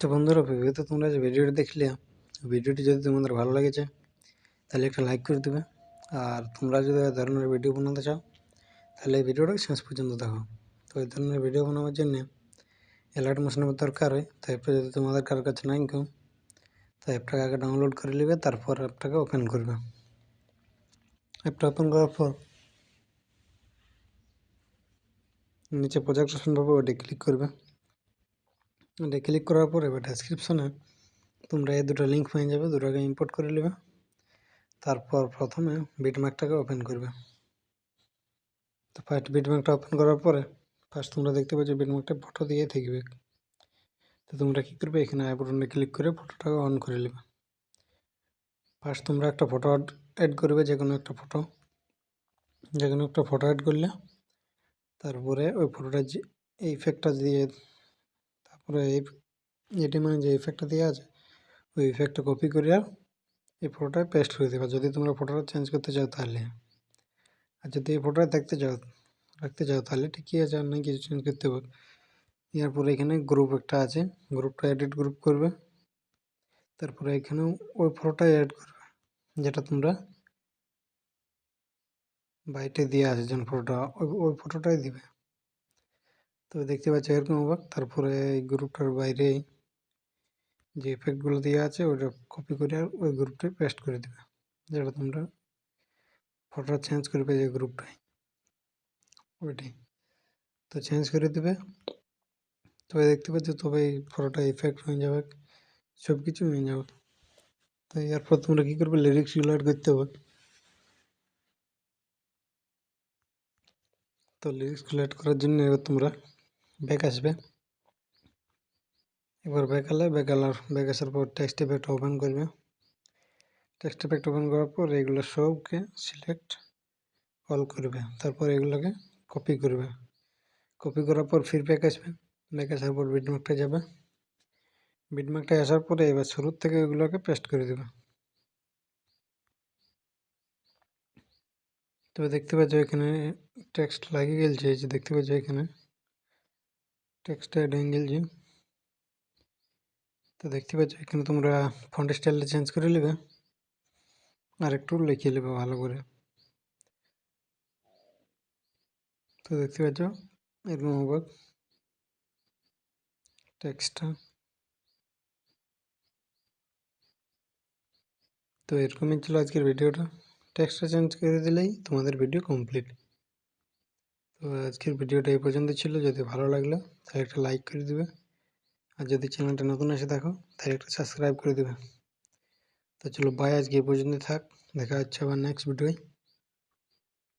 তো বন্ধুরা, ভিডিওতে তোমরা যে ভিডিওটি দেখলে, ভিডিওটি যদি তোমাদের ভালো লেগেছে তাহলে একটা লাইক করে দেবে। আর তোমরা যদি এই ধরনের ভিডিও বানাতে চাও তাহলে এই ভিডিওটাকে শেষ পর্যন্ত দেখো। তো এই ধরনের ভিডিও বানাবার জন্য অ্যালার্ট মোশনের দরকার হয়। তো অ্যাপটা যদি তোমাদের কারোর কাছে নাই কেউ, তো অ্যাপটাকে আগে ডাউনলোড করে নেবে, তারপর অ্যাপটাকে ওপেন করবে। অ্যাপটা ওপেন করার পর নিচে প্রজেক্ট অপশন পাবে, ওটা ক্লিক করবে। ওটা ক্লিক করার পর এবার ডেসক্রিপশনে তোমরা এই দুটো লিঙ্ক পেয়ে যাবে, দুটোকে ইম্পোর্ট করে নেবে। তারপর প্রথমে বিটম্যাপটাকে ওপেন করবে। তো ফার্স্ট বিটম্যাপটা ওপেন করার পরে ফার্স্ট তোমরা দেখতে পাচ্ছ বিটম্যাপটা ফটো দিয়ে থাকবে। তো তোমরা কী করবে, এখানে আই বাটনে ক্লিক করে ফটোটাকে অন করে নেবে। ফার্স্ট তোমরা একটা ফটো অ্যাড করবে, যে কোনো একটা ফটো অ্যাড করলে তারপরে ওই ফটোটা যে এই ইফেক্টটা দিয়ে, তারপরে এটি মানে যে ইফেক্টটা দেওয়া আছে ওই ইফেক্টটা কপি করে এই ফটোটায় পেস্ট করে দেবে যদি তোমরা ফটোটা চেঞ্জ করতে চাও তাহলে। আর যদি এই ফটোটা রাখতে চাও তাহলে ঠিকই আছে, আর নয় কিছু চেঞ্জ করতে হবে। এরপরে এখানে গ্রুপ একটা আছে, গ্রুপটা এডিট গ্রুপ করবে। তারপরে এখানেও ওই ফটোটাই অ্যাড করবে যেটা তোমরা বাইটে দিয়ে আছে, যেন ফটোটা ওই ফটোটাই দিবে। তো দেখতে পাচ্ছ এরকম হবে। তারপরে এই গ্রুপটার বাইরে যে ইফেক্টগুলো দেওয়া আছে ওটা কপি করে আর ওই গ্রুপটায় পেস্ট করে দেবে, যেটা তোমরা ফটোটা চেঞ্জ করবে যে গ্রুপটায় ওইটাই। তো চেঞ্জ করে দেবে। তবে দেখতে পাচ্ছ তবে এই ফটোটা ইফেক্ট হয়ে যাবে, সব কিছু হয়ে যাবে। তো এরপর তোমরা কী করবে, লিরিক্সগুলো অ্যাড করতে হবে। তো লিরিক্সগুলো অ্যাড করার জন্য এবার তোমরা ব্যাক আসবে। এবার ব্যাক আসার পর টেক্সট ইফেক্ট ওপেন করবে। টেক্সট ইফেক্ট ওপেন করার পর এগুলো সবকে সিলেক্ট অল করবে। তারপর এগুলোকে কপি করবে। কপি করার পর ফির ব্যাক আসবে। ব্যাক আসার পর বিটম্যাপটা যাবে। বিটম্যাপটা আসার পরে এবার শুরুর থেকে এগুলোকে পেস্ট করে দেবে। তবে দেখতে পাচ্ছ এখানে টেক্সট লাগিয়ে গেছে, এই যে দেখতে পাচ্ছ এখানে টেক্সট অ্যাড হয়ে গেছে। তো দেখতে পাচ্ছ এখানে তোমরা ফন্ট স্টাইলটা চেঞ্জ করে নেবে আর একটু লিখে নেবে ভালো করে। তো দেখতে পাচ্ছ এরকম হবে টেক্সটটা। তো এরকমই ছিল আজকের ভিডিওটা। টেক্সটটা চেঞ্জ করে দিলেই তোমাদের ভিডিও কমপ্লিট। তো আজকের ভিডিওটা এই পর্যন্ত ছিল। যদি ভালো লাগলো তাহলে একটা লাইক করে দেবে, আর যদি চ্যানেলটা নতুন এসে থাকো তাহলে একটা সাবস্ক্রাইব করে দেবে। তো চলো বাই, আজকে এই পর্যন্ত থাক, দেখা হচ্ছে আবার নেক্সট ভিডিওয়।